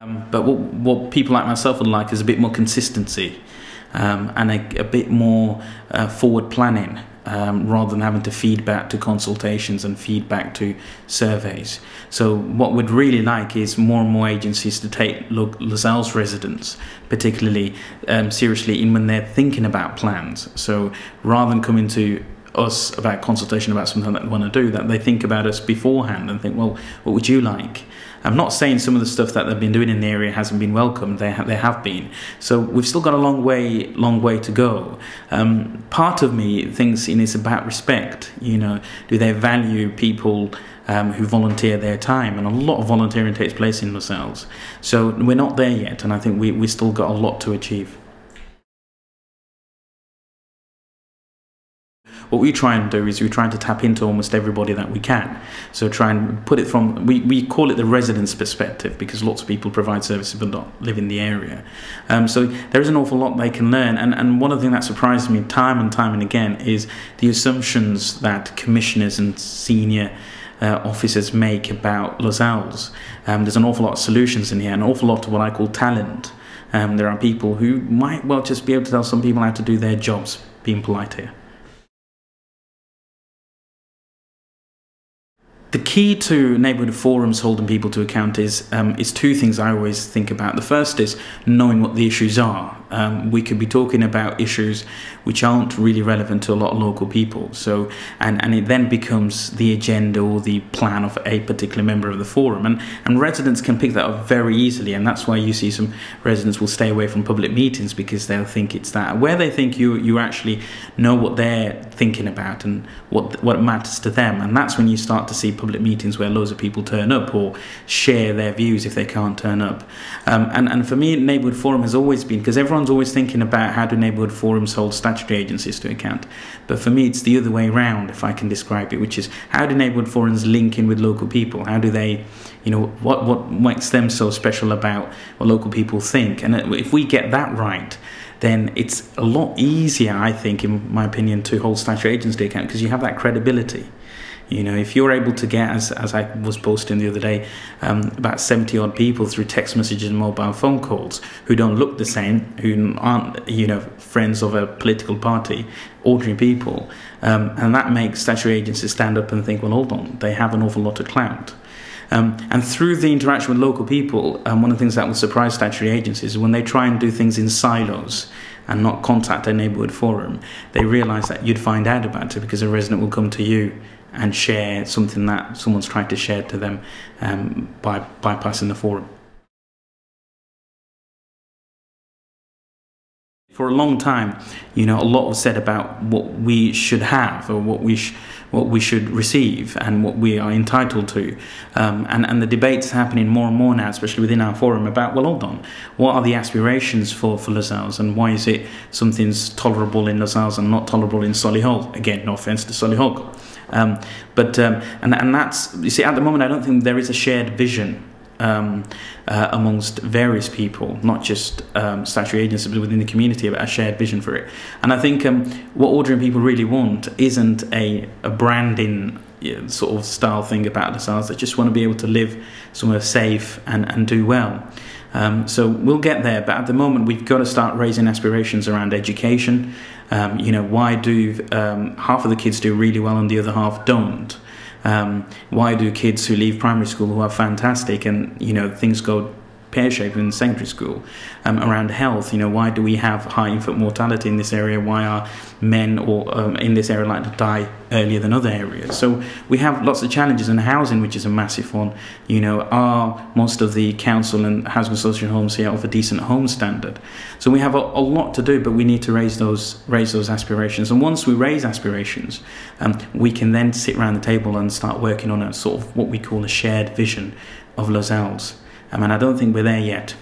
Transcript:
But what people like myself would like is a bit more consistency and a bit more forward planning rather than having to feed back to consultations and feedback to surveys. So what we'd really like is more and more agencies to take Lozells residents particularly seriously in when they're thinking about plans. So rather than coming to us about consultation about something that they want to do, that they think about us beforehand and think, well, what would you like? I'm not saying some of the stuff that they've been doing in the area hasn't been welcomed. They have been. So we've still got a long way to go. Part of me thinks it's about respect. You know, do they value people who volunteer their time? And a lot of volunteering takes place in Lozells. So we're not there yet, and I think we still got a lot to achieve. What we try and do is we try to tap into almost everybody that we can. So try and put it from, we call it the resident's perspective, because lots of people provide services but not live in the area. So there is an awful lot they can learn. And one of the things that surprises me time and again is the assumptions that commissioners and senior officers make about Lozells. There's an awful lot of solutions in here, an awful lot of what I call talent. There are people who might well just be able to tell some people how to do their jobs, being polite here. The key to neighbourhood forums holding people to account is two things I always think about. The first is knowing what the issues are. We could be talking about issues which aren't really relevant to a lot of local people. So, and it then becomes the agenda or the plan of a particular member of the forum. And residents can pick that up very easily. And that's why you see some residents will stay away from public meetings, because they'll think it's that. Where they think you actually know what they're thinking about and what matters to them. And that's when you start to see public meetings where loads of people turn up or share their views if they can't turn up. And for me, neighbourhood forum has always been, because everyone's always thinking about how do neighbourhood forums hold statutory agencies to account. But for me, it's the other way around, if I can describe it, which is how do neighbourhood forums link in with local people? How do they, you know, what makes them so special about what local people think? And if we get that right, then it's a lot easier, I think, in my opinion, to hold statutory agencies to account, because you have that credibility. You know, if you're able to get, as I was posting the other day, about 70 odd people through text messages and mobile phone calls who don't look the same, who aren't, you know, friends of a political party, ordinary people, and that makes statutory agencies stand up and think, well, hold on, they have an awful lot of clout. And through the interaction with local people, one of the things that will surprise statutory agencies is when they try and do things in silos and not contact a neighbourhood forum, they realise that you'd find out about it because a resident will come to you and share something that someone's tried to share to them by bypassing the forum. For a long time, you know, a lot was said about what we should have or what we should receive and what we are entitled to. And the debate's happening more and more now, especially within our forum, about, well, hold on, what are the aspirations for Lozells, and why is it something's tolerable in Lozells and not tolerable in Solihull? Again, no offence to Solihull. And that's, you see, at the moment I don't think there is a shared vision amongst various people, not just statutory agencies, but within the community, about a shared vision for it. And I think what ordinary people really want isn't a branding sort of style thing about themselves. They just want to be able to live somewhere safe and do well. So we'll get there, but at the moment we've got to start raising aspirations around education. You know, why do half of the kids do really well and the other half don't? Why do kids who leave primary school who are fantastic and, you know, things go pear-shaped in secondary school? Around health, you know, why do we have high infant mortality in this area? Why are men in this area like to die earlier than other areas? So we have lots of challenges, in housing, which is a massive one. You know, are most of the council and housing association homes here of a decent home standard? So we have a lot to do, but we need to raise those aspirations. And once we raise aspirations, we can then sit around the table and start working on a sort of what we call a shared vision of Lozells. And I don't think we're there yet.